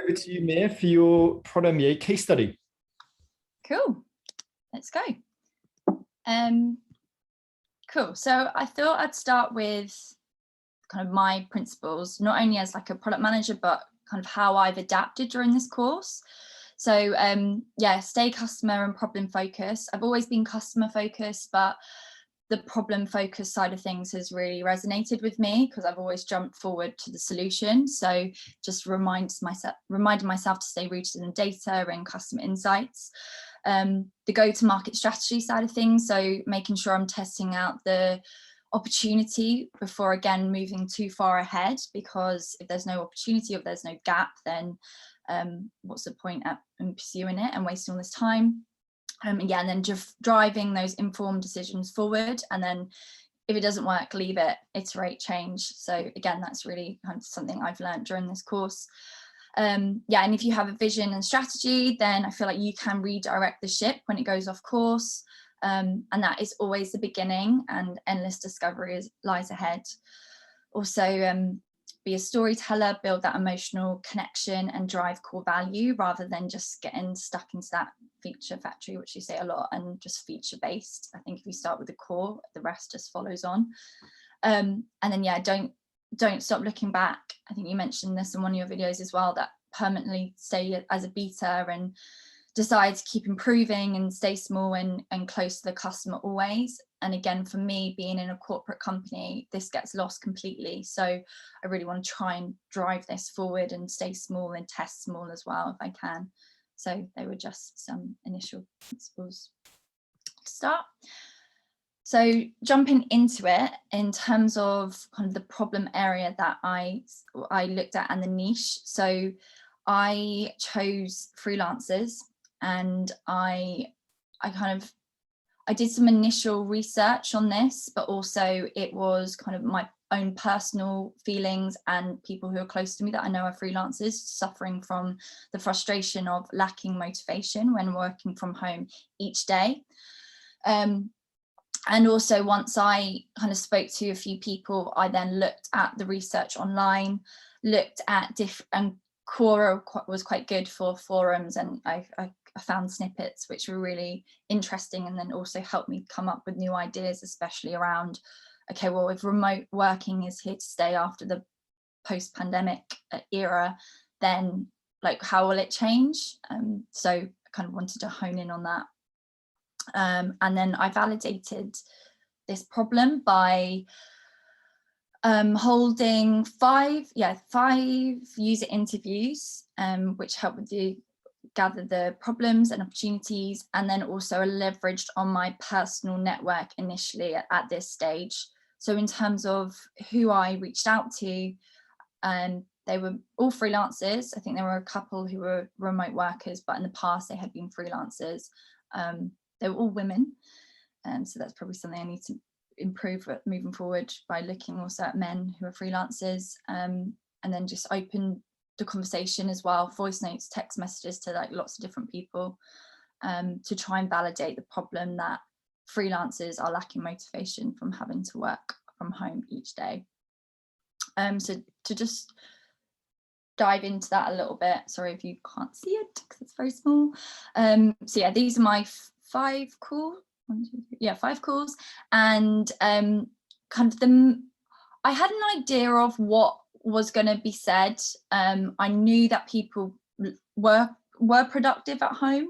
over to you, Mia, for your Prod MBA case study. Cool. Let's go. Cool. So I thought I'd start with kind of my principles, not only as like a product manager, but kind of how I've adapted during this course. So yeah, stay customer and problem focused. I've always been customer focused, but the problem focused side of things has really resonated with me because I've always jumped forward to the solution. So just reminding myself to stay rooted in data and customer insights. The go-to-market strategy side of things, so making sure I'm testing out the opportunity before again moving too far ahead, because if there's no opportunity or if there's no gap, then what's the point in pursuing it and wasting all this time? And then just driving those informed decisions forward, and then if it doesn't work, leave it, iterate, change. So again, that's really kind of something I've learned during this course. And if you have a vision and strategy, then I feel like you can redirect the ship when it goes off course, and that is always the beginning, and endless discovery lies ahead. Also, be a storyteller, build that emotional connection and drive core value rather than just getting stuck into that feature factory, which you say a lot, and just feature based. I think if you start with the core, the rest just follows on. And then don't stop looking back. I think you mentioned this in one of your videos as well, that permanently stay as a beta and decide to keep improving and stay small and close to the customer always. And again, for me, being in a corporate company, this gets lost completely. So I really want to try and drive this forward and stay small and test small as well if I can. So they were just some initial principles to start. So jumping into it, in terms of kind of the problem area that I looked at and the niche. So I chose freelancers, and I did some initial research on this, but also it was kind of my own personal feelings and people who are close to me that I know are freelancers suffering from the frustration of lacking motivation when working from home each day. And also, once I kind of spoke to a few people, I then looked at the research online, looked at and Quora was quite good for forums, and I found snippets which were really interesting, and then also helped me come up with new ideas, especially around, okay, well, if remote working is here to stay after the post-pandemic era, then like how will it change? So I kind of wanted to hone in on that. And then I validated this problem by holding five user interviews, which helped with gather the problems and opportunities, and then also leveraged on my personal network initially at this stage. So in terms of who I reached out to, they were all freelancers. I think there were a couple who were remote workers, but in the past they had been freelancers. They were all women, so that's probably something I need to improve moving forward, by looking also at men who are freelancers, and then just open the conversation as well, voice notes, text messages to like lots of different people, to try and validate the problem that freelancers are lacking motivation from having to work from home each day. So to just dive into that a little bit, sorry if you can't see it because it's very small. So yeah, these are my 5 calls. 5 calls, and kind of I had an idea of what was going to be said. I knew that people were productive at home.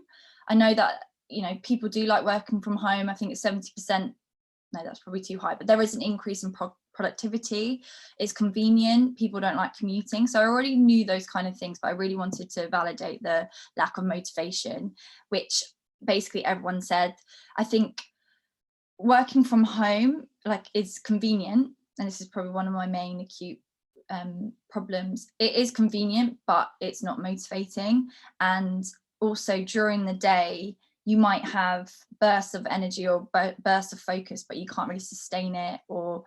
I know that, you know, people do like working from home. I think it's 70%. No, that's probably too high, but there is an increase in productivity. It's convenient. People don't like commuting. So I already knew those kind of things, but I really wanted to validate the lack of motivation, which basically everyone said. I think working from home is convenient, and this is probably one of my main acute problems. It is convenient, but it's not motivating. And also during the day, you might have bursts of energy or bursts of focus, but you can't really sustain it, or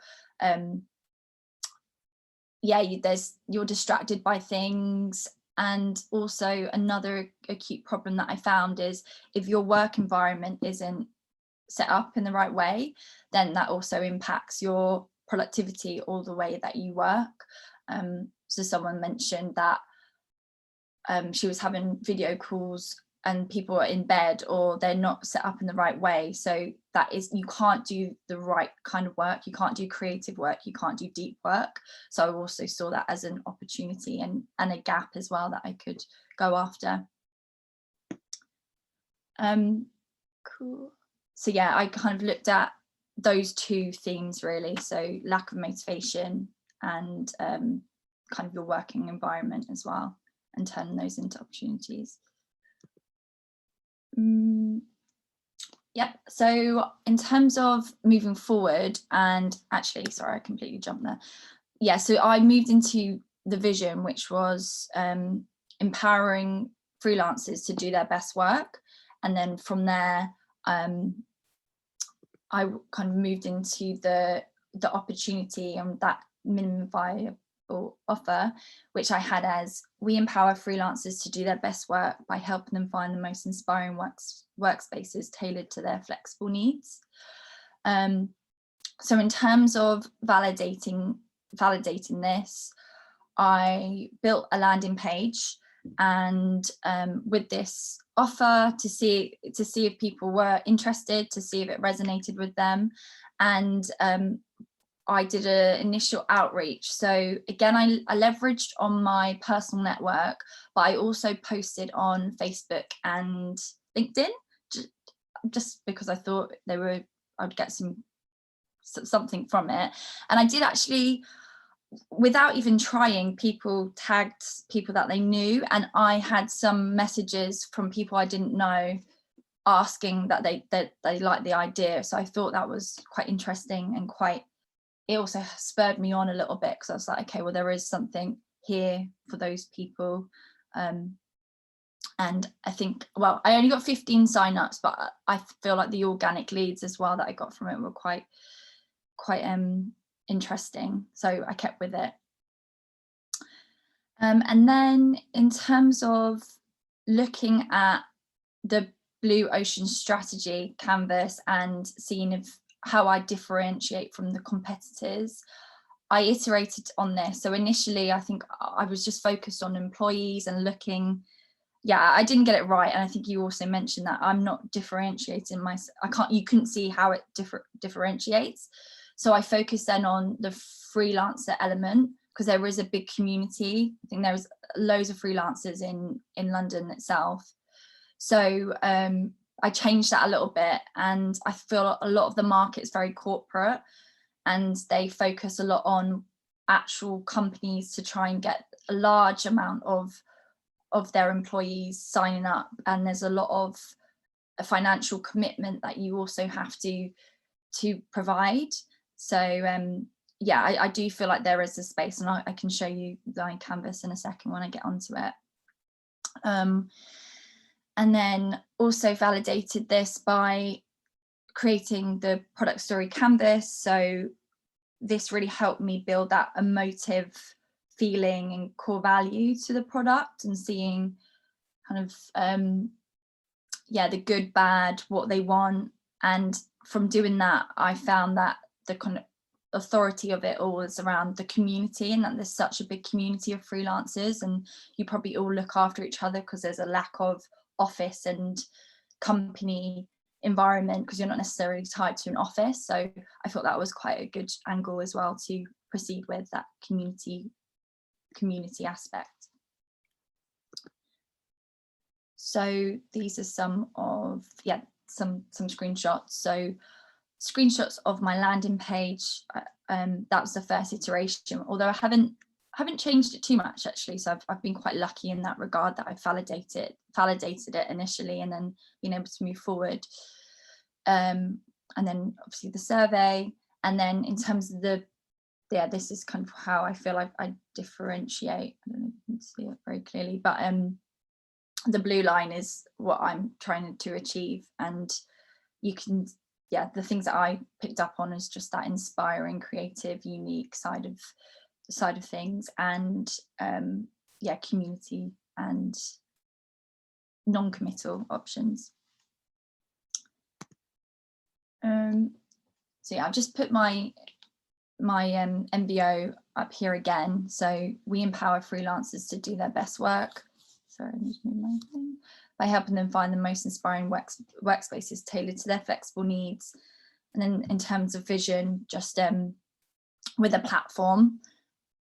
you're distracted by things. And also another acute problem that I found is if your work environment isn't set up in the right way, then that also impacts your productivity or the way that you work. So someone mentioned that she was having video calls and people are in bed or they're not set up in the right way. So that is, you can't do the right kind of work. You can't do creative work. You can't do deep work. So I also saw that as an opportunity and a gap as well that I could go after. Cool. So yeah, I kind of looked at those two themes really. So lack of motivation and kind of your working environment as well, and turning those into opportunities. Yep. So in terms of moving forward, and actually, sorry, I completely jumped there. Yeah. So I moved into the vision, which was empowering freelancers to do their best work. And then from there, I kind of moved into the opportunity and that minimum viable offer, which I had as: we empower freelancers to do their best work by helping them find the most inspiring workspaces tailored to their flexible needs. So in terms of validating this, I built a landing page, and with this offer to see if people were interested, to see if it resonated with them. And I did an initial outreach. So again, I leveraged on my personal network, but I also posted on Facebook and LinkedIn, just because I thought I'd get something from it. And I did actually, without even trying, people tagged people that they knew, and I had some messages from people I didn't know asking that they liked the idea. So I thought that was quite interesting, and it also spurred me on a little bit, because I was like, okay, well, there is something here for those people. And I think, well, I only got 15 signups, but I feel like the organic leads as well that I got from it were quite interesting. So I kept with it. And then in terms of looking at the Blue Ocean strategy canvas and seeing how I differentiate from the competitors, I iterated on this. So initially, I think I was just focused on employees and looking. Yeah, I didn't get it right, and I think you also mentioned that I'm not differentiating myself. You couldn't see how it differentiates. So I focused then on the freelancer element, because there is a big community. I think there's loads of freelancers in London itself. So I changed that a little bit, and I feel a lot of the market is very corporate, and they focus a lot on actual companies to try and get a large amount of their employees signing up, and there's a lot of a financial commitment that you also have to provide. So yeah, I do feel like there is a space, and I can show you the canvas in a second when I get onto it. And then also validated this by creating the product story canvas. So this really helped me build that emotive feeling and core value to the product, and seeing kind of the good, bad, what they want. And from doing that, I found that the kind of authority of it all is around the community, and that there's such a big community of freelancers, and you probably all look after each other, because there's a lack of office and company environment, because you're not necessarily tied to an office. So I thought that was quite a good angle as well to proceed with, that community aspect. So these are some of some screenshots. So screenshots of my landing page. That was the first iteration, although I haven't changed it too much actually. So I've been quite lucky in that regard, that I've validated it initially, and then been able to move forward. And then obviously the survey, and then in terms of this is kind of how I feel I differentiate. I don't know if you can see it very clearly, but the blue line is what I'm trying to achieve, and you can, the things that I picked up on is just that inspiring, creative, unique side of things, and community and non-committal options. So I've just put my MBO up here again. So we empower freelancers to do their best work sorry, I need to move my thing. By helping them find the most inspiring workspaces tailored to their flexible needs. And then in terms of vision, just with a platform,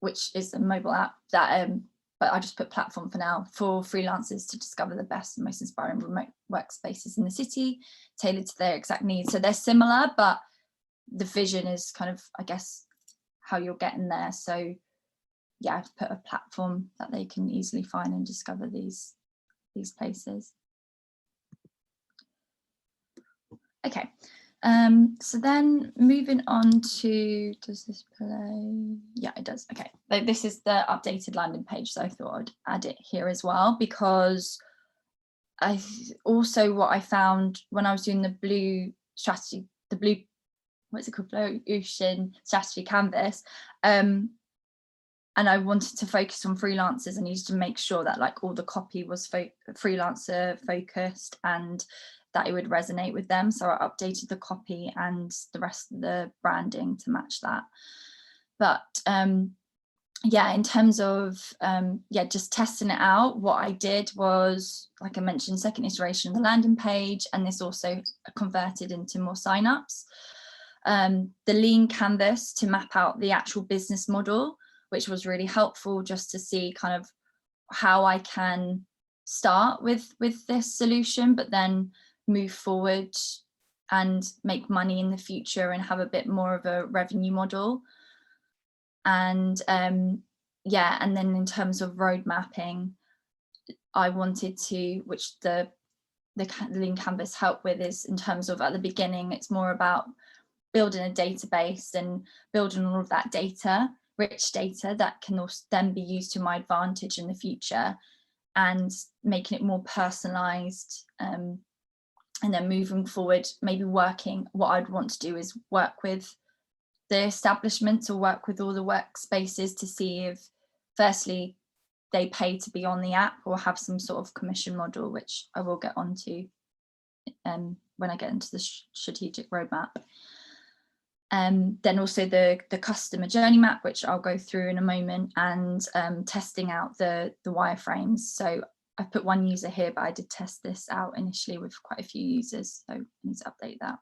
which is a mobile app that, but I just put platform for now, for freelancers to discover the best and most inspiring remote workspaces in the city, tailored to their exact needs. So they're similar, but the vision is kind of, I guess, how you're getting there. So yeah, I've put a platform that they can easily find and discover these places. Okay, so then moving on to, does this play? Yeah, it does. Okay, so this is the updated landing page, so I thought I'd add it here as well, because I also, what I found when I was doing the blue strategy, the blue, what's it called, Blue Ocean strategy canvas, and I wanted to focus on freelancers, and needed to make sure that like all the copy was freelancer focused and that it would resonate with them. So I updated the copy and the rest of the branding to match that. But yeah, in terms of yeah, just testing it out, what I did was, like I mentioned, second iteration of the landing page, and this also converted into more signups. The lean canvas to map out the actual business model, which was really helpful just to see kind of how I can start with this solution, but then move forward and make money in the future and have a bit more of a revenue model. And yeah, and then in terms of road mapping, I wanted to, which the lean canvas helped with, is in terms of at the beginning, it's more about building a database and building all of that data, rich data that can also then be used to my advantage in the future, and making it more personalized. And then moving forward, maybe working, what I'd want to do is work with the establishments or work with all the workspaces to see if, firstly, they pay to be on the app or have some sort of commission model, which I will get onto when I get into the strategic roadmap. Then also the customer journey map, which I'll go through in a moment, and testing out the wireframes. So I've put one user here, but I did test this out initially with quite a few users, so I need to update that.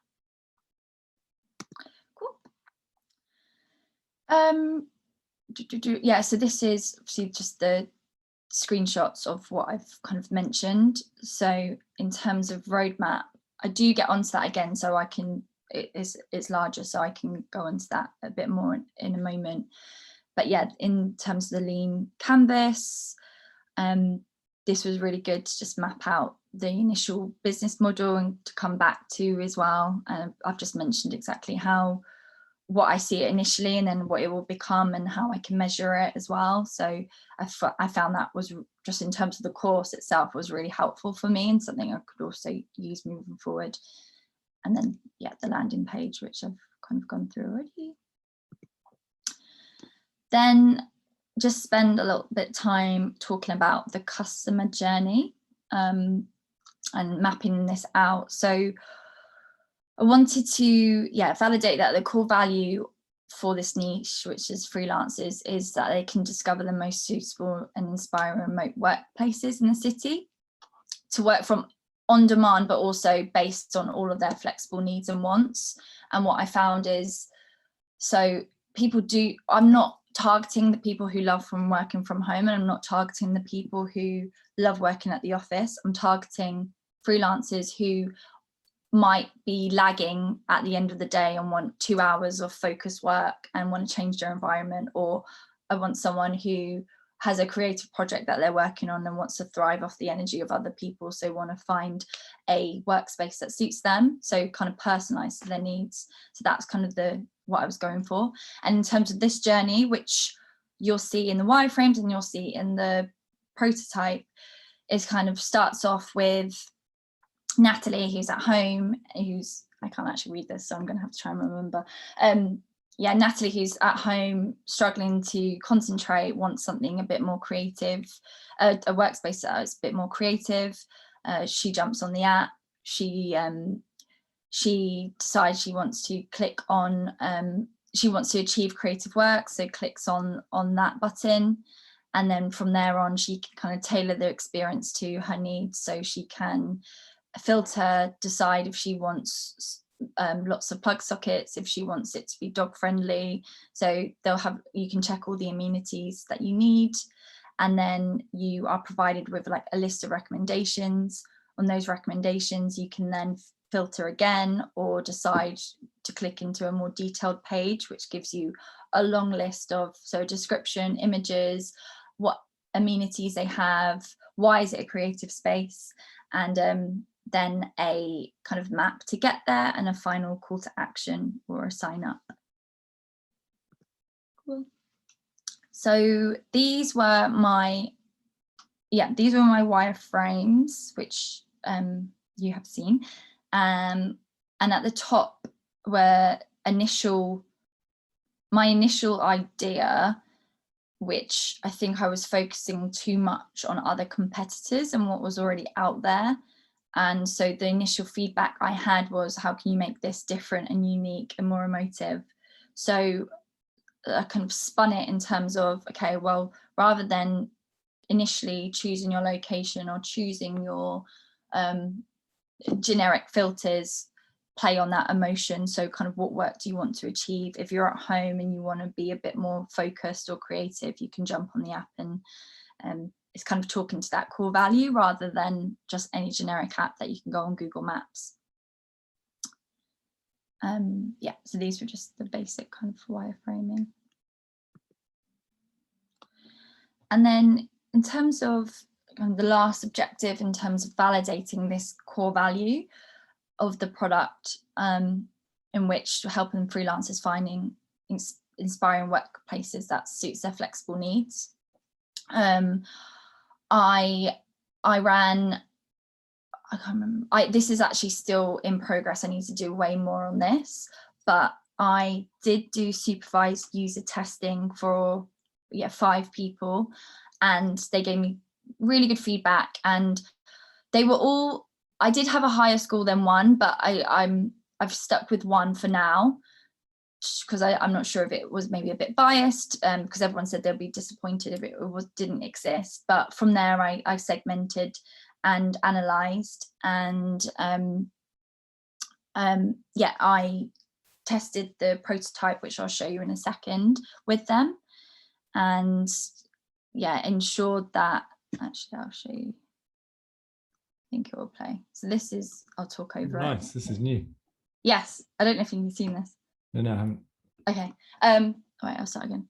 Cool. Yeah, so this is obviously just the screenshots of what I've kind of mentioned. So in terms of roadmap, I do get onto that again, so I can, it's larger, so I can go into that a bit more in a moment. But yeah, in terms of the lean canvas, this was really good to just map out the initial business model and to come back to as well. I've just mentioned exactly what I see it initially, and then what it will become and how I can measure it as well. So I found that was just, in terms of the course itself, was really helpful for me and something I could also use moving forward. And then yeah, the landing page, which I've kind of gone through already. Then just spend a little bit of time talking about the customer journey and mapping this out. So I wanted to, yeah, validate that the core value for this niche, which is freelancers, is that they can discover the most suitable and inspiring remote workplaces in the city to work from on demand, but also based on all of their flexible needs and wants. And what I found is, so people do, I'm not targeting the people who love working from home, and I'm not targeting the people who love working at the office. I'm targeting freelancers who might be lagging at the end of the day and want 2 hours of focused work and want to change their environment. Or I want someone who has a creative project that they're working on and wants to thrive off the energy of other people, so want to find a workspace that suits them, so kind of personalized to their needs. So that's kind of what I was going for. And in terms of this journey, which you'll see in the wireframes and you'll see in the prototype, is kind of starts off with Natalie, who's at home, I can't actually read this, so I'm going to have to try and remember. Yeah, Natalie, who's at home struggling to concentrate, wants something a bit more creative, a workspace that is a bit more creative. She jumps on the app. She decides she wants to click on, she wants to achieve creative work, so clicks on that button. And then from there on, she can kind of tailor the experience to her needs. So she can filter, decide if she wants lots of plug sockets, if she wants it to be dog friendly. So you can check all the amenities that you need. And then you are provided with like a list of recommendations. On those recommendations, you can then filter again or decide to click into a more detailed page, which gives you a long list of, so description, images, what amenities they have, why is it a creative space, and then a kind of map to get there and a final call to action or a sign up. Cool. So these were my wireframes, which you have seen. And at the top were my initial idea, which I think I was focusing too much on other competitors and what was already out there. And so the initial feedback I had was, how can you make this different and unique and more emotive? So I kind of spun it in terms of, okay, well, rather than initially choosing your location or choosing your generic filters, play on that emotion. So kind of what work do you want to achieve? If you're at home and you want to be a bit more focused or creative, you can jump on the app and it's kind of talking to that core value rather than just any generic app that you can go on Google Maps. Yeah, so these were just the basic kind of wireframing. And then in terms of kind of the last objective, in terms of validating this core value of the product, in which helping freelancers finding inspiring workplaces that suits their flexible needs. I ran, I can't remember, this is actually still in progress. I need to do way more on this, but I did do supervised user testing for 5 people, and they gave me really good feedback, and they were all, I did have a higher score than 1, but I've stuck with 1 for now, because I'm not sure if it was maybe a bit biased, because everyone said they'll be disappointed if it didn't exist. But from there, I segmented and analysed, and I tested the prototype, which I'll show you in a second, with them, and ensured that, actually I'll show you, I think it will play. So this is, I'll talk over it. Nice, this is new. Yes, I don't know if you've seen this. No, I haven't. Okay, wait, I'll start again.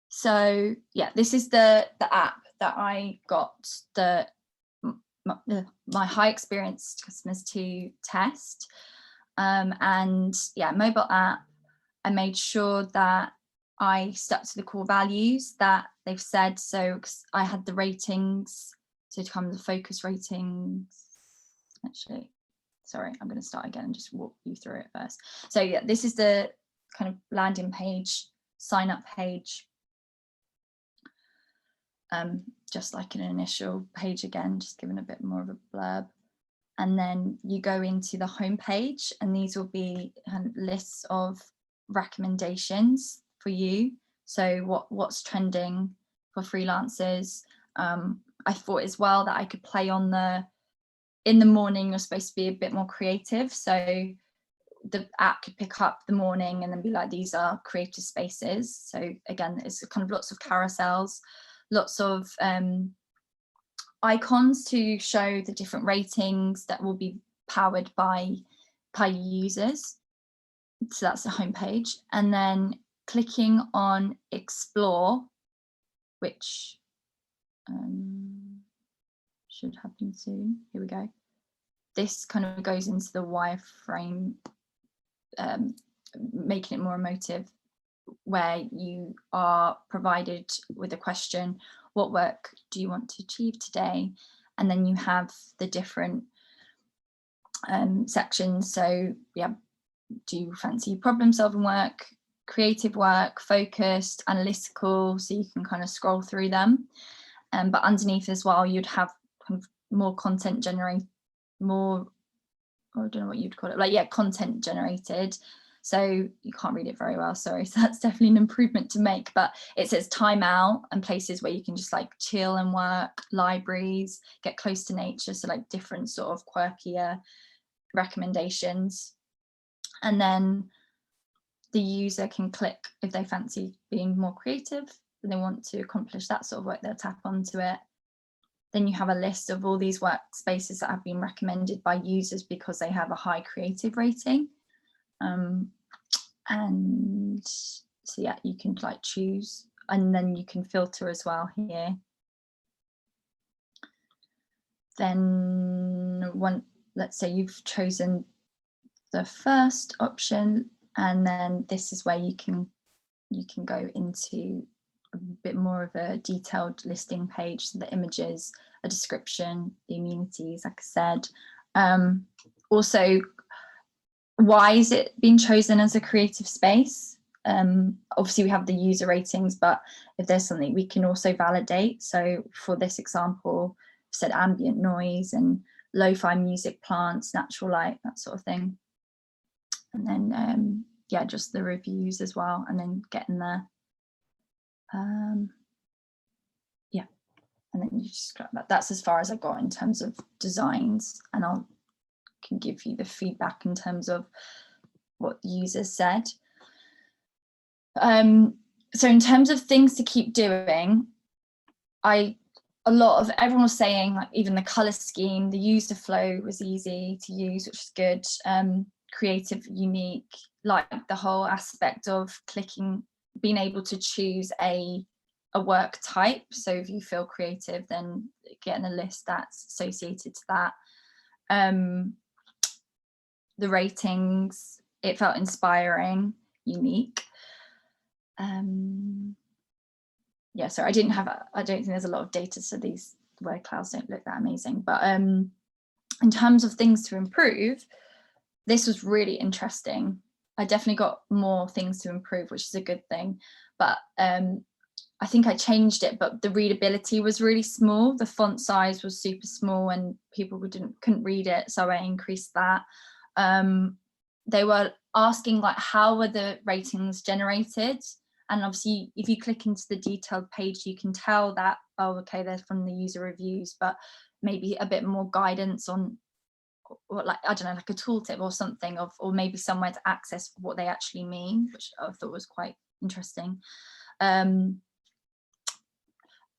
So yeah, this is the app that I got my high experienced customers to test, and mobile app. I made sure that I stuck to the core values that they've said. So I had the ratings, so to come the focus ratings. Actually, sorry, I'm going to start again and just walk you through it first. So yeah, this is the kind of landing page, sign up page. Just like an initial page again, just giving a bit more of a blurb. And then you go into the home page, and these will be kind of lists of recommendations for you. So what's trending for freelancers. I thought as well that I could play on in the morning, you're supposed to be a bit more creative. So the app could pick up the morning and then be like, these are creative spaces. So again, it's kind of lots of carousels, lots of icons to show the different ratings that will be powered by users. So that's the home page. And then clicking on explore, which should happen soon. Here we go. This kind of goes into the wireframe, making it more emotive, where you are provided with a question, what work do you want to achieve today? And then you have the different sections. So yeah, do you fancy problem solving work, creative work, focused, analytical, so you can kind of scroll through them. But underneath as well, you'd have kind of more content generate, more, I don't know what you'd call it, like content generated. So you can't read it very well, sorry. So that's definitely an improvement to make, but it says time out and places where you can just like chill and work, libraries, get close to nature. So like different sort of quirkier recommendations. And then the user can click if they fancy being more creative and they want to accomplish that sort of work, they'll tap onto it. Then you have a list of all these workspaces that have been recommended by users because they have a high creative rating. And so yeah, you can like choose, and then you can filter as well here. Then let's say you've chosen the first option, and then this is where you can go into a bit more of a detailed listing page. So the images, a description, the amenities, like I said. Also, why is it being chosen as a creative space? Obviously we have the user ratings, but if there's something we can also validate. So for this example, I've said ambient noise and lo-fi music, plants, natural light, that sort of thing. And then yeah, just the reviews as well, and then getting there. Yeah, and then you just grab that. That's as far as I got in terms of designs, and I can give you the feedback in terms of what the users said. So in terms of things to keep doing, everyone was saying, like, even the color scheme, the user flow was easy to use, which is good. Creative, unique, like the whole aspect of clicking, being able to choose a work type. So if you feel creative, then getting a list that's associated to that. The ratings, it felt inspiring, unique. Yeah, so I don't think there's a lot of data, so these word clouds don't look that amazing. But in terms of things to improve, this was really interesting. I definitely got more things to improve, which is a good thing. But I think I changed it, but the readability was really small. The font size was super small and people couldn't read it, so I increased that. They were asking, like, how were the ratings generated? And obviously, if you click into the detailed page, you can tell that, oh, okay, they're from the user reviews, but maybe a bit more guidance on, or like, I don't know, like a tooltip or something, or maybe somewhere to access what they actually mean, which I thought was quite interesting.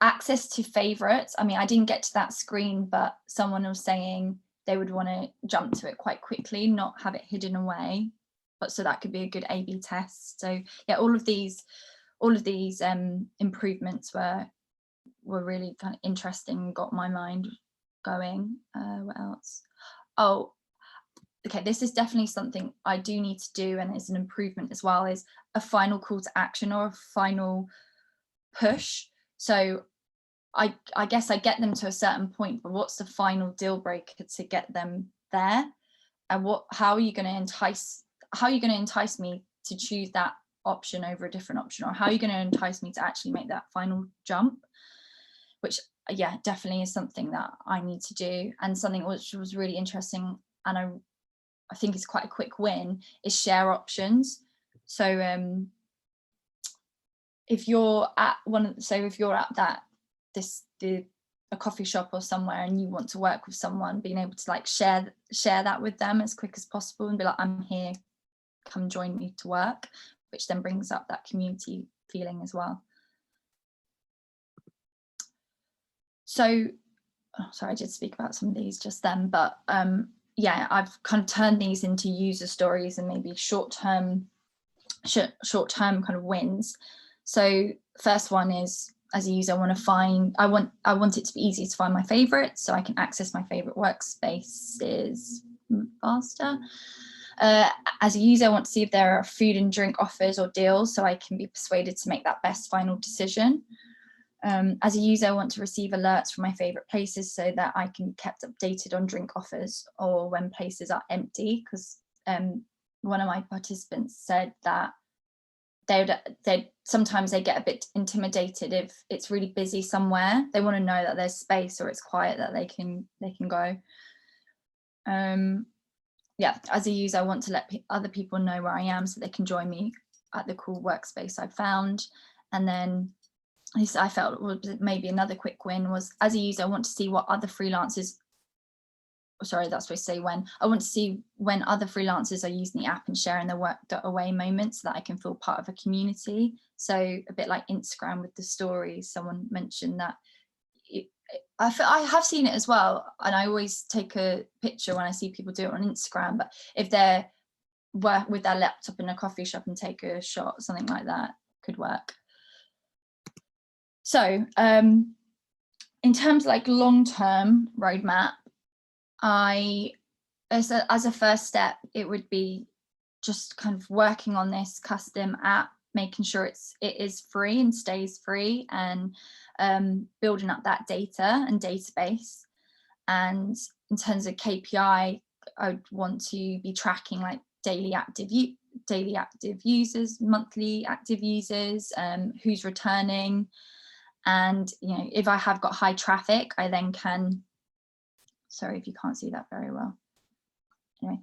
Access to favorites. I mean, I didn't get to that screen, but someone was saying they would want to jump to it quite quickly, not have it hidden away. But so that could be a good A/B test. So yeah, all of these improvements were really kind of interesting and got my mind going. What else? Oh, okay, this is definitely something I do need to do, and it's an improvement as well, is a final call to action or a final push. So I guess I get them to a certain point, but what's the final deal breaker to get them there? And how are you going to entice me to choose that option over a different option, or how are you going to entice me to actually make that final jump? Which, yeah, definitely is something that I need to do. And something which was really interesting, and I think it's quite a quick win, is share options. So if you're at a coffee shop or somewhere and you want to work with someone, being able to like share that with them as quick as possible and be like, I'm here, come join me to work, which then brings up that community feeling as well. So, sorry, I did speak about some of these just then, but yeah, I've kind of turned these into user stories and maybe short-term kind of wins. So first one is, as a user, I want it to be easy to find my favorites, so I can access my favorite workspaces faster. As a user, I want to see if there are food and drink offers or deals, so I can be persuaded to make that best final decision. As a user, I want to receive alerts from my favorite places so that I can be kept updated on drink offers or when places are empty, because one of my participants said that sometimes they get a bit intimidated if it's really busy somewhere. They want to know that there's space or it's quiet that they can go. yeah, as a user, I want to let other people know where I am so they can join me at the cool workspace I found. And then I felt maybe another quick win was, as a user, I want to see what other freelancers, sorry, that's supposed to say when, I want to see when other freelancers are using the app and sharing their work away moments so that I can feel part of a community. So a bit like Instagram with the stories, someone mentioned that. I have seen it as well, and I always take a picture when I see people do it on Instagram, but if they're with their laptop in a coffee shop and take a shot, something like that could work. So in terms of like long-term roadmap, as a first step, it would be just kind of working on this custom app, making sure it is free and stays free, and building up that data and database. And in terms of KPI, I would want to be tracking like daily active users, monthly active users, who's returning. And, you know, if I have got high traffic, I then can, sorry if you can't see that very well. Anyway.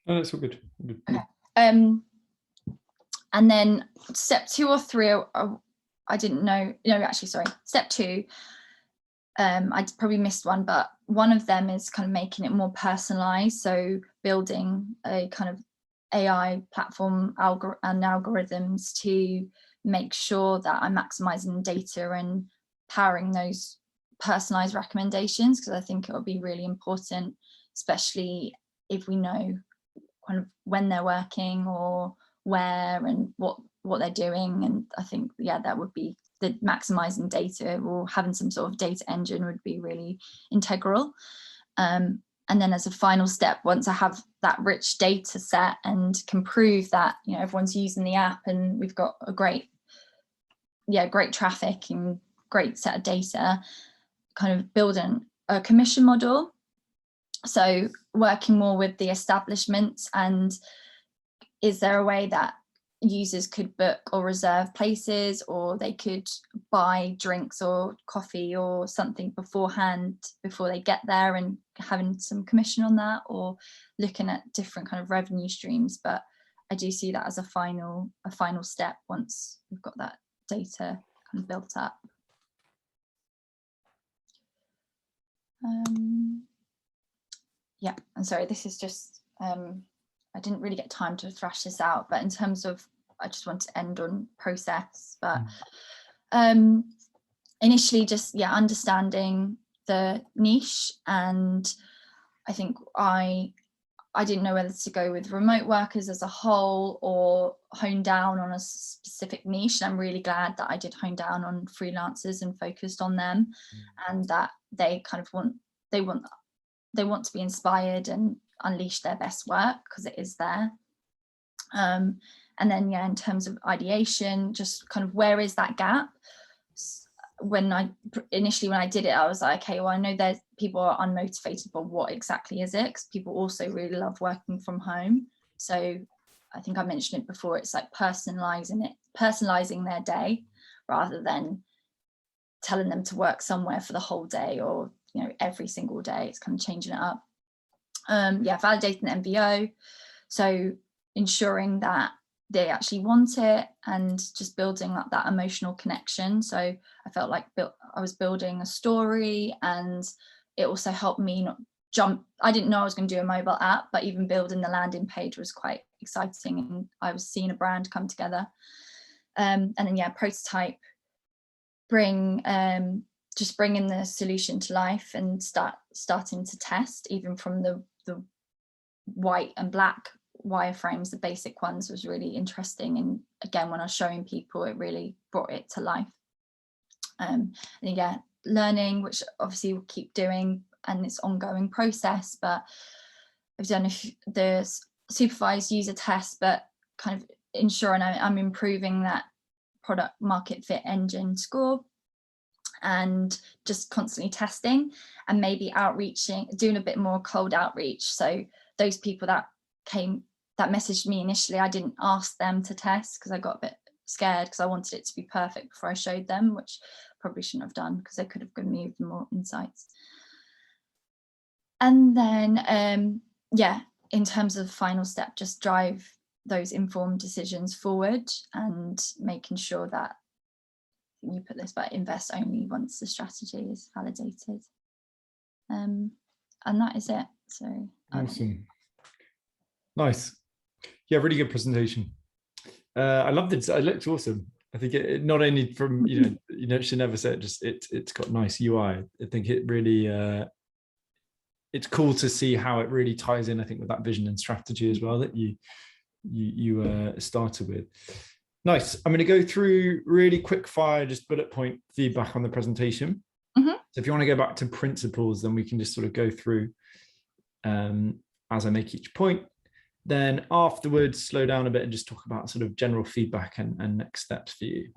No, that's all good. Okay. And then step 2 or 3, I didn't know, no, actually, sorry, step 2, I probably missed one, but one of them is kind of making it more personalized. So building a kind of AI platform and algorithms to make sure that I'm maximizing data and powering those personalized recommendations, because I think it will be really important, especially if we know kind of when they're working or where and what they're doing. And I think, yeah, that would be the maximizing data, or having some sort of data engine would be really integral. And then as a final step, once I have that rich data set and can prove that, you know, everyone's using the app and we've got a great traffic and great set of data, kind of building a commission model. So working more with the establishments, and is there a way that users could book or reserve places, or they could buy drinks or coffee or something beforehand before they get there, and having some commission on that, or looking at different kind of revenue streams. But I do see that as a final step once we've got that data kind of built up. Yeah, I'm sorry, this is just, I didn't really get time to thrash this out, but in terms of, I just want to end on process, but initially just, yeah, understanding the niche. And I think I didn't know whether to go with remote workers as a whole or hone down on a specific niche. And I'm really glad that I did hone down on freelancers and focused on them, and that they kind of they want to be inspired and unleash their best work, because it is there. And then, yeah, in terms of ideation, just kind of where is that gap? When I did it, I was like, okay, well, I know there's people are unmotivated, but what exactly is it? Because people also really love working from home. So I think I mentioned it before, it's like personalizing their day, rather than telling them to work somewhere for the whole day, or, you know, every single day. It's kind of changing it up. Yeah, validating the MBO. So ensuring that they actually want it, and just building up that emotional connection. So I felt like I was building a story, and it also helped me not jump. I didn't know I was going to do a mobile app, but even building the landing page was quite exciting, and I was seeing a brand come together. And then, yeah, prototype, just bringing the solution to life and starting to test, even from the white and black wireframes, the basic ones, was really interesting. And again, when I was showing people, it really brought it to life. And yeah, learning, which obviously we'll keep doing, and it's ongoing process, but I've done the supervised user test, but kind of ensuring I'm improving that product market fit engine score, and just constantly testing, and maybe doing a bit more cold outreach. So those people that messaged me initially, I didn't ask them to test, because I got a bit scared, because I wanted it to be perfect before I showed them, which probably shouldn't have done, because they could have given me more insights. And then, yeah, in terms of final step, just drive those informed decisions forward and making sure that you put this, but invest only once the strategy is validated. And that is it. So awesome. Nice. Yeah, really good presentation. I loved it. It looked awesome. I think it not only from, you should never say it, just it's got nice UI. I think it really, it's cool to see how it really ties in, I think, with that vision and strategy as well that you started with. Nice. I'm going to go through really quick fire, just bullet point feedback on the presentation. So if you want to go back to principles, then we can just sort of go through as I make each point. Then afterwards, slow down a bit and just talk about sort of general feedback and next steps for you.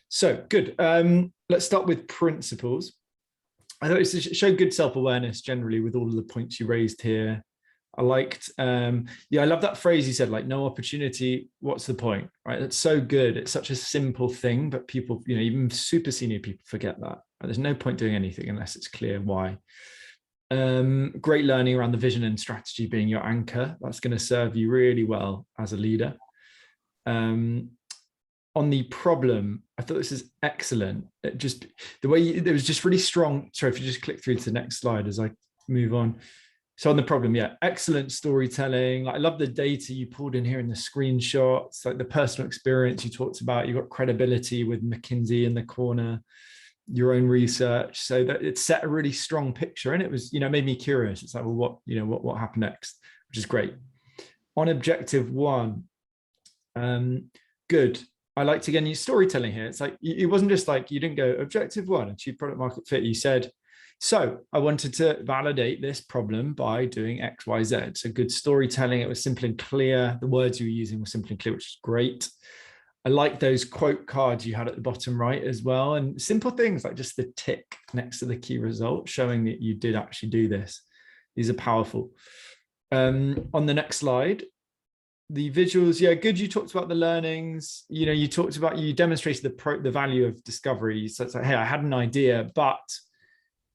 So good. Let's start with principles. I thought it showed good self-awareness generally with all of the points you raised here. I liked, I love that phrase you said, like, no opportunity, what's the point, right? That's so good. It's such a simple thing, but people, even super senior people forget that. There's no point doing anything unless it's clear why. Great learning around the vision and strategy being your anchor. That's going to serve you really well as a leader. On the problem, I thought this is excellent. The way it was just really strong. Sorry, if you just click through to the next slide as I move on. So on the problem, yeah, excellent storytelling. I love the data you pulled in here in the screenshots, like the personal experience you talked about. You got credibility with McKinsey in the corner, your own research. So that it set a really strong picture, and it was, made me curious. It's like, well, what happened next, which is great. On objective 1, good. I liked, again, your storytelling here. It's like, it wasn't just like, you didn't go objective 1, achieve product market fit. You said, so I wanted to validate this problem by doing X, Y, Z. So good storytelling. It was simple and clear. The words you were using were simple and clear, which is great. I like those quote cards you had at the bottom right as well. And simple things like just the tick next to the key result, showing that you did actually do this. These are powerful. On the next slide, the visuals, yeah, good. You talked about the learnings. You talked about, you demonstrated the value of discovery. So it's like, hey, I had an idea, but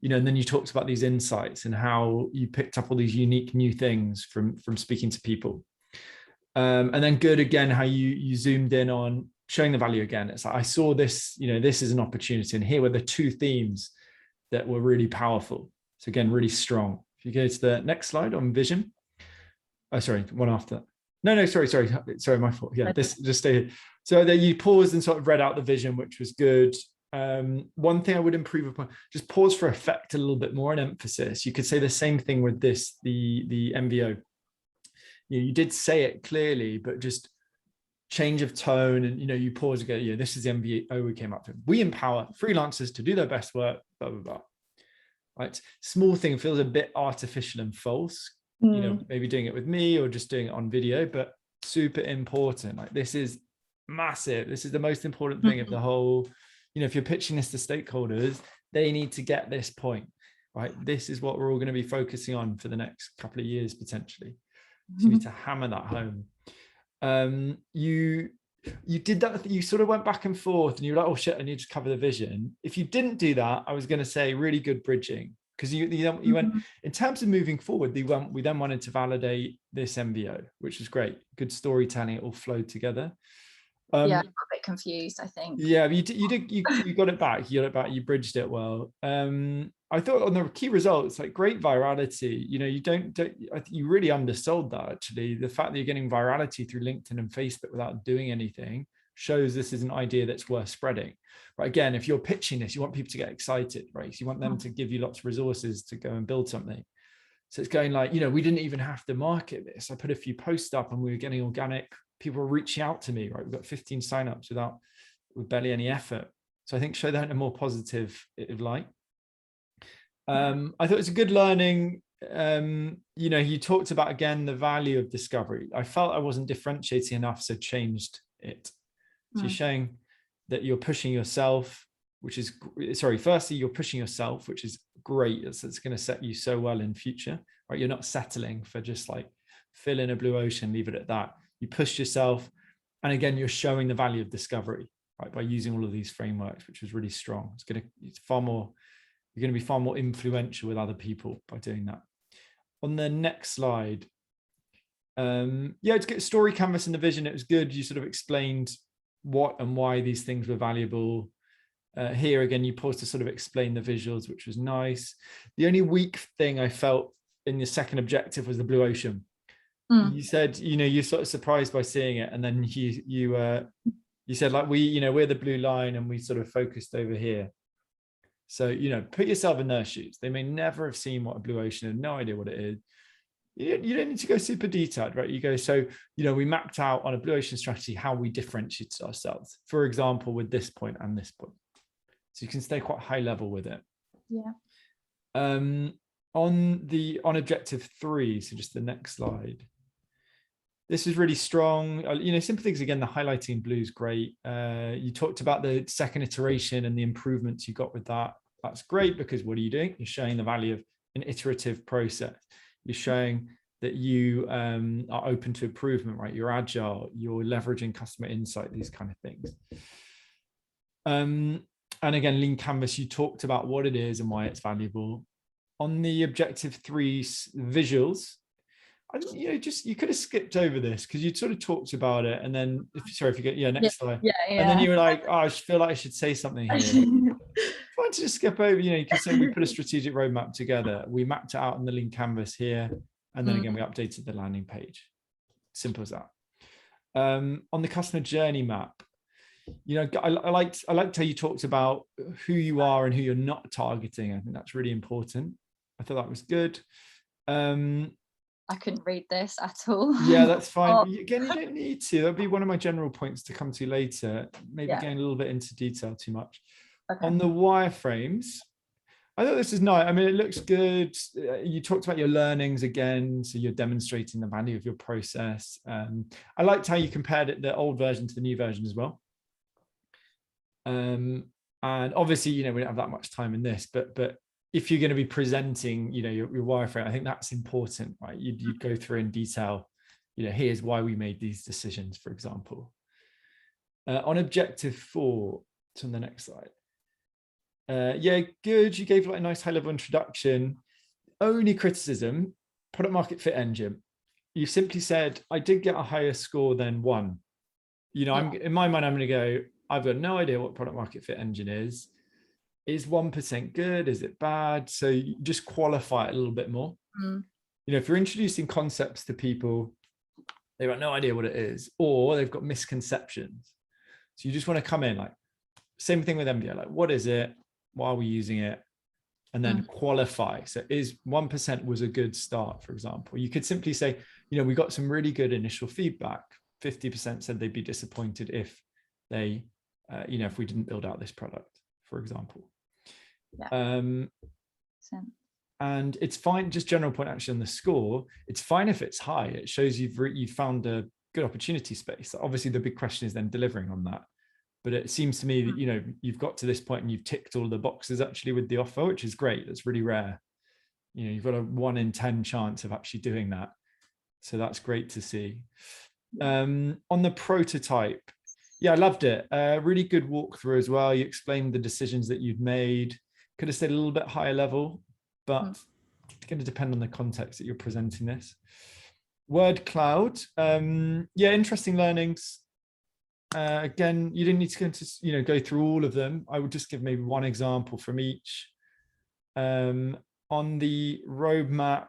and then you talked about these insights and how you picked up all these unique new things from speaking to people. And then good, again, how you zoomed in on showing the value again. It's like, I saw this, this is an opportunity. And here were the 2 themes that were really powerful. So again, really strong. If you go to the next slide on vision. Oh, sorry, one after. No, sorry, my fault. Yeah, this just stay here. So there you paused and sort of read out the vision, which was good. One thing I would improve upon, just pause for effect a little bit more and emphasis. You could say the same thing with this, the MBO. You did say it clearly, but just change of tone, and you pause and go, this is the MBO we came up with. We empower freelancers to do their best work, blah blah blah. Right, small thing feels a bit artificial and false. Maybe doing it with me or just doing it on video, but super important. Like, this is massive. This is the most important thing of the whole. If you're pitching this to stakeholders, they need to get this point, right? This is what we're all going to be focusing on for the next couple of years, potentially. So you need to hammer that home. You did that. You sort of went back and forth and you were like, oh shit, I need to cover the vision. If you didn't do that, I was going to say really good bridging, because you went, in terms of moving forward, we then wanted to validate this MBO, which was great. Good storytelling, it all flowed together. Yeah, I got a bit confused, I think. Yeah, you got it back. You bridged it well. I thought on the key results, like great virality. You really undersold that, actually. The fact that you're getting virality through LinkedIn and Facebook without doing anything shows this is an idea that's worth spreading. Right? Again, if you're pitching this, you want people to get excited, right? So you want them to give you lots of resources to go and build something. So it's going like, we didn't even have to market this. I put a few posts up and we were getting organic. People were reaching out to me, right? We've got 15 signups with barely any effort. So I think show that in a more positive light. I thought it was a good learning. You talked about, again, the value of discovery. I felt I wasn't differentiating enough, so changed it. So you're showing that you're pushing yourself, firstly, you're pushing yourself, which is great. It's going to set you so well in future, right? You're not settling for just like fill in a blue ocean, leave it at that. You pushed yourself. And again, you're showing the value of discovery, right? By using all of these frameworks, which was really strong. You're going to be far more influential with other people by doing that. On the next slide, Yeah, it's good. Story canvas and the vision, it was good. You sort of explained what and why these things were valuable. Here again, you paused to sort of explain the visuals, which was nice. The only weak thing I felt in the second objective was the blue ocean. You said, you're sort of surprised by seeing it, and then you said, like, we're the blue line and we sort of focused over here. So, put yourself in their shoes. They may never have seen what a blue ocean is, no idea what it is. You don't need to go super detailed, right? You go, so, we mapped out on a blue ocean strategy how we differentiate ourselves, for example, with this point and this point. So you can stay quite high level with it. Yeah. On objective 3, so just the next slide. This is really strong. Simple things again, the highlighting blue is great. You talked about the second iteration and the improvements you got with that. That's great, because what are you doing? You're showing the value of an iterative process. You're showing that you are open to improvement, right? You're agile, you're leveraging customer insight, these kind of things. And again, lean canvas, you talked about what it is and why it's valuable. On the objective 3 visuals, you could have skipped over this because you sort of talked about it, and then if you get next slide, and then you were like, oh, I feel like I should say something here. Fine to just skip over. You can say we put a strategic roadmap together. We mapped it out on the lean canvas here, and then again we updated the landing page. Simple as that. On the customer journey map, I liked how you talked about who you are and who you're not targeting. I think that's really important. I thought that was good. I couldn't read this at all. Yeah, that's fine. Again, you don't need to. That'll be one of my general points to come to later. Maybe getting a little bit into detail too much. Okay. On the wireframes, I thought this is nice. I mean, it looks good. You talked about your learnings again, so you're demonstrating the value of your process. I liked how you compared it, the old version to the new version as well. And obviously, we don't have that much time in this, but if you're going to be presenting, your wireframe, I think that's important, right? You'd go through in detail, here's why we made these decisions, for example. On objective 4, it's on the next slide. Yeah, good. You gave like a nice high-level introduction. Only criticism, product market fit engine. You simply said, I did get a higher score than 1. In my mind, I'm going to go, I've got no idea what product market fit engine is. Is 1% good? Is it bad? So you just qualify it a little bit more. If you're introducing concepts to people, they've got no idea what it is, or they've got misconceptions. So you just want to come in like, same thing with MBA, like, what is it? Why are we using it? And then qualify. So is 1% was a good start, for example. You could simply say, we got some really good initial feedback. 50% said they'd be disappointed if they, if we didn't build out this product, for example. And it's fine, just general point actually on the score, it's fine if it's high. It shows you've found a good opportunity space. Obviously, the big question is then delivering on that. But it seems to me that, you've got to this point and you've ticked all the boxes actually with the offer, which is great. That's really rare. You've got a 1 in 10 chance of actually doing that. So that's great to see. On the prototype, yeah, I loved it. Really good walkthrough as well. You explained the decisions that you'd made. Could have stayed a little bit higher level, but it's going to depend on the context that you're presenting this. Word cloud, yeah, interesting learnings. Again, you didn't need to go into, go through all of them. I would just give maybe one example from each. On the roadmap,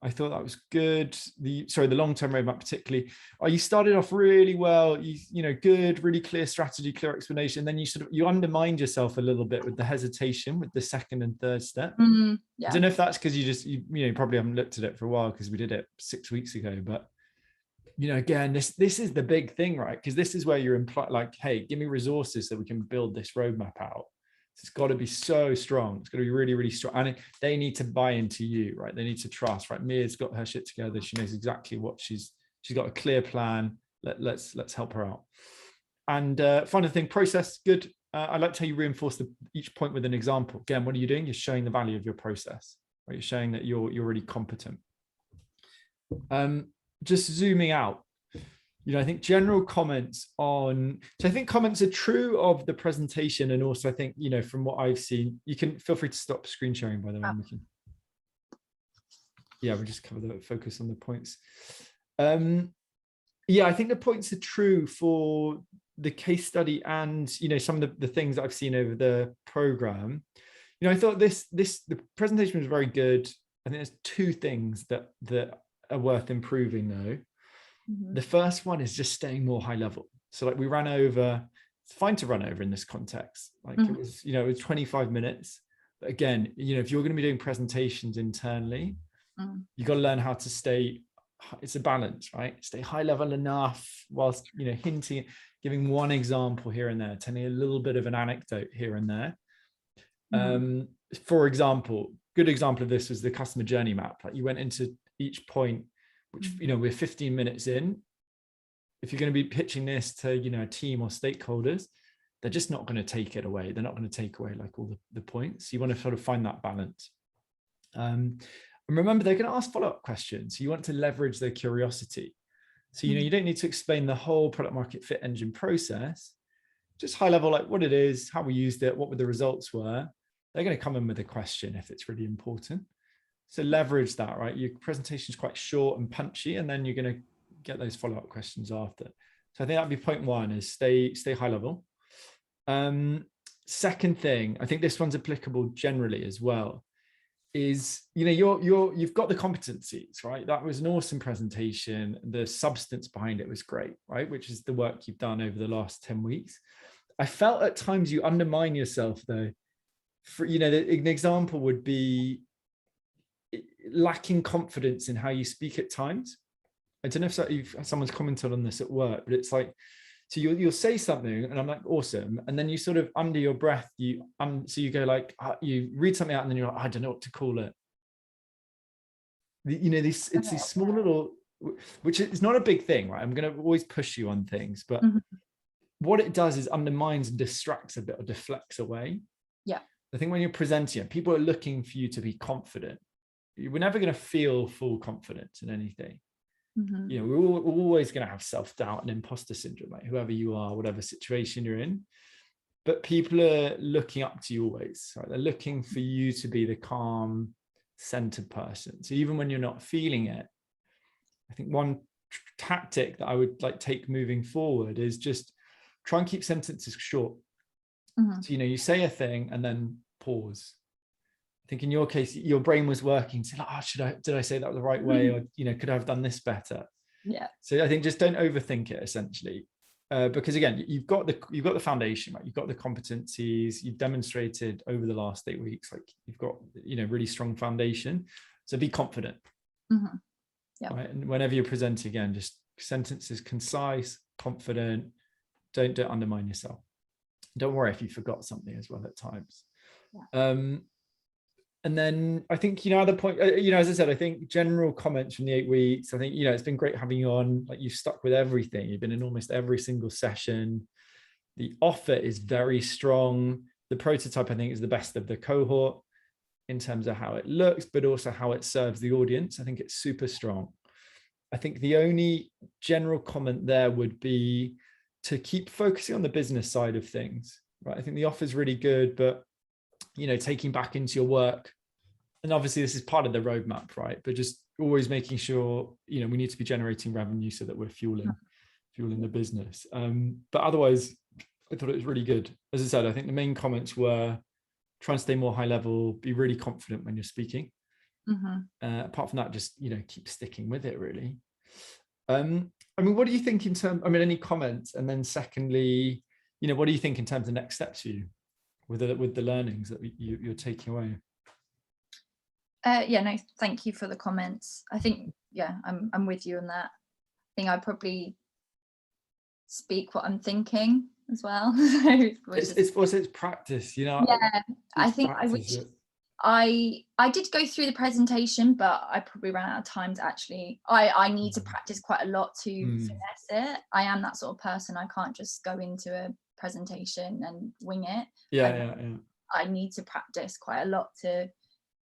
I thought that was good. The long-term roadmap particularly. You started off really well. Good, really clear strategy, clear explanation. Then you undermined yourself a little bit with the hesitation with the second and third step. I don't know if that's because you probably haven't looked at it for a while because we did it 6 weeks ago. But again, this is the big thing, right? Because this is where you're implied, like, hey, give me resources so we can build this roadmap out. It's got to be so strong. It's got to be really, really strong. And they need to buy into you, right? They need to trust, right? Mia's got her shit together. She knows exactly what she's got a clear plan. Let's help her out. And final thing, process, good. I liked how you reinforce each point with an example. Again, what are you doing? You're showing the value of your process, right? You're showing that you're really competent. Just zooming out, I think general comments on, so I think comments are true of the presentation. And also I think, from what I've seen, you can feel free to stop screen sharing, by the way. Yeah, we'll just cover the focus on the points. Yeah, I think the points are true for the case study and, some of the things that I've seen over the program. I thought the presentation was very good. I think there's two things that are worth improving though. The first one is just staying more high level. So like we ran over, it's fine to run over in this context. Like it was 25 minutes. But again, if you're going to be doing presentations internally, you got to learn how to stay, it's a balance, right? Stay high level enough whilst, hinting, giving one example here and there, telling a little bit of an anecdote here and there. For example, good example of this was the customer journey map. Like you went into each point, which, we're 15 minutes in. If you're going to be pitching this to, a team or stakeholders, they're just not going to take it away. They're not going to take away like all the points. You want to sort of find that balance. And remember, they're going to ask follow-up questions. You want to leverage their curiosity. So, you don't need to explain the whole product market fit engine process, just high level, like what it is, how we used it, what the results were. They're going to come in with a question if it's really important. So leverage that, right? Your presentation is quite short and punchy, and then you're going to get those follow-up questions after. So I think that'd be point one, is stay high level. Second thing, I think this one's applicable generally as well, is, you've got the competencies, right? That was an awesome presentation. The substance behind it was great, right? Which is the work you've done over the last 10 weeks. I felt at times you undermine yourself though. For, an example would be lacking confidence in how you speak at times. I don't know if someone's commented on this at work, but it's like, so you'll say something and I'm like, awesome. And then you sort of under your breath, so you go like, you read something out and then you're like, I don't know what to call it. It's these small little, which is not a big thing, right? I'm going to always push you on things, but what it does is undermines and distracts a bit or deflects away. Yeah. I think when you're presenting, people are looking for you to be confident. We're never going to feel full confidence in anything. We're always going to have self-doubt and imposter syndrome, like whoever you are, whatever situation you're in. But people are looking up to you always, right? They're looking for you to be the calm, centered person. So even when you're not feeling it, I think one tactic that I would like take moving forward is just try and keep sentences short. So, you say a thing and then pause. I think in your case, your brain was working. So like, did I say that the right way? Or, could I have done this better? Yeah. So I think just don't overthink it essentially. Because again, you've got the foundation, right? You've got the competencies, you've demonstrated over the last 8 weeks, like you've got, really strong foundation. So be confident. Yeah. Right. And whenever you're presenting again, just sentences concise, confident, don't undermine yourself. Don't worry if you forgot something as well at times. Yeah. And then I think, other point, as I said, I think general comments from the 8 weeks, I think, it's been great having you on. Like you've stuck with everything. You've been in almost every single session. The offer is very strong. The prototype, I think, is the best of the cohort in terms of how it looks, but also how it serves the audience. I think it's super strong. I think the only general comment there would be to keep focusing on the business side of things, right? I think the offer is really good, but, taking back into your work, and obviously this is part of the roadmap, right? But just always making sure, we need to be generating revenue so that we're fueling the business. But otherwise, I thought it was really good. As I said, I think the main comments were try and stay more high level, be really confident when you're speaking. Apart from that, just, keep sticking with it really. What do you think in terms, any comments? And then secondly, what do you think in terms of next steps for you with the learnings that you're taking away? No, thank you for the comments. I think, I'm with you on that. I think I probably speak what I'm thinking as well. It's practice, Yeah, I think I did go through the presentation, but I probably ran out of time to actually, I need to practice quite a lot to finesse it. I am that sort of person. I can't just go into a presentation and wing it. I need to practice quite a lot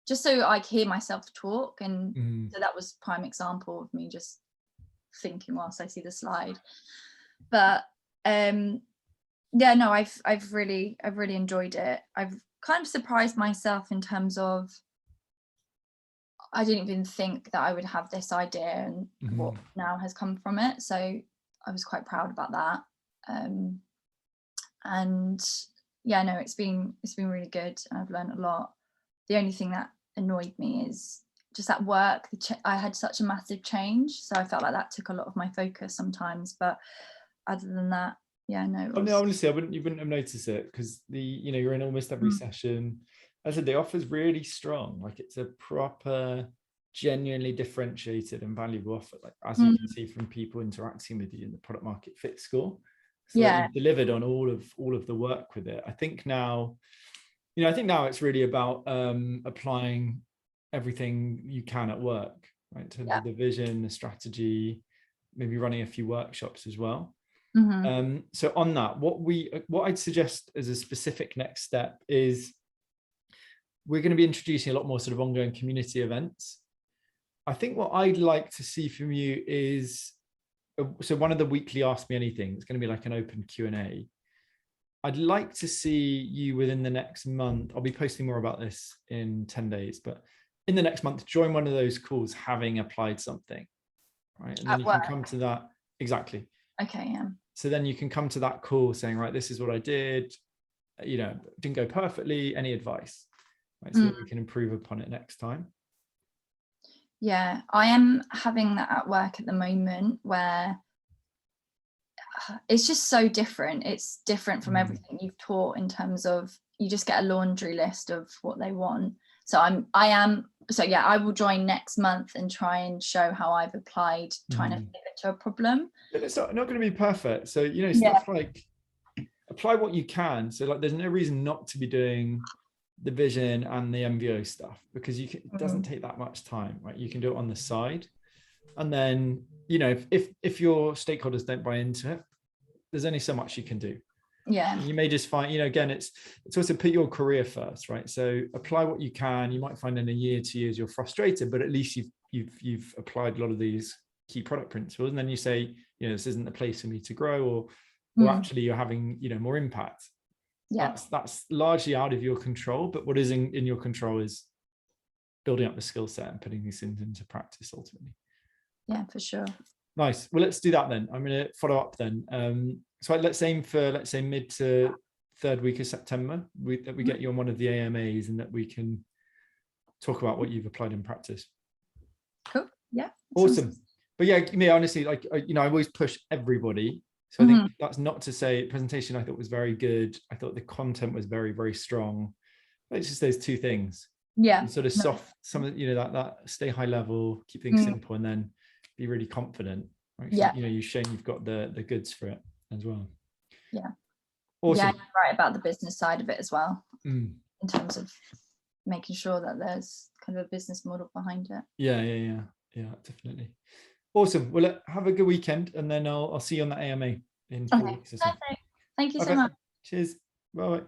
just so I hear myself talk. And so that was prime example of me just thinking whilst I see the slide. But I've really enjoyed it. I've kind of surprised myself in terms of I didn't even think that I would have this idea and what now has come from it. So I was quite proud about that. And yeah, no, it's been really good. I've learned a lot. The only thing that annoyed me is just at work, I had such a massive change. So I felt like that took a lot of my focus sometimes. But other than that, yeah, no. Oh, no, honestly, you wouldn't have noticed it, because you're in almost every session. As I said, the offer's really strong. Like, it's a proper, genuinely differentiated and valuable offer. Like, as you can see from people interacting with you in the product market fit score. So you've delivered on all of the work with it. I think now it's really about applying everything you can at work, right? In terms of the vision, the strategy, maybe running a few workshops as well. So on that, what I'd suggest as a specific next step is we're going to be introducing a lot more sort of ongoing community events. I think what I'd like to see from you is, so one of the weekly Ask Me Anything, it's going to be like an open Q&A. I'd like to see you within the next month. I'll be posting more about this in 10 days, but in the next month, join one of those calls having applied something, right? And then you can come to that. Exactly. Okay, yeah. So then you can come to that call saying, right, this is what I did, didn't go perfectly, any advice, right? So that we can improve upon it next time. Yeah, I am having that at work at the moment, where it's just so different. It's different from everything you've taught, in terms of you just get a laundry list of what they want. So I will join next month and try and show how I've applied trying to fit it to a problem. But it's not going to be perfect. So, stuff like apply what you can. So like, there's no reason not to be doing the vision and the MVO stuff, because it doesn't take that much time, right? You can do it on the side. And then, if your stakeholders don't buy into it, there's only so much you can do. Yeah. You may just find, again, it's also put your career first, right? So apply what you can. You might find in a year, 2 years, you're frustrated, but at least you've applied a lot of these key product principles. And then you say, this isn't the place for me to grow, or actually you're having, more impact. Yeah. That's largely out of your control, but what is in your control is building up the skill set and putting these things into practice ultimately. Yeah, for sure. Nice. Well, let's do that then. I'm going to follow up then. So let's aim for, let's say, mid to third week of September, that we get you on one of the AMAs and that we can talk about what you've applied in practice. Cool. Yeah. Awesome. But yeah, me, honestly, like, I always push everybody. So I think that's not to say presentation I thought was very good. I thought the content was very, very strong. But it's just those two things. Yeah. And sort of soft, some of, that stay high level, keep things simple, and then be really confident. Right? So, you've shown you've got the goods for it as well. Yeah. Awesome. Yeah, you're right about the business side of it as well, in terms of making sure that there's kind of a business model behind it. Yeah, definitely. Awesome. Well, have a good weekend, and then I'll see you on the AMA in 4 weeks or so. Perfect. Thank you so much. Cheers. Bye.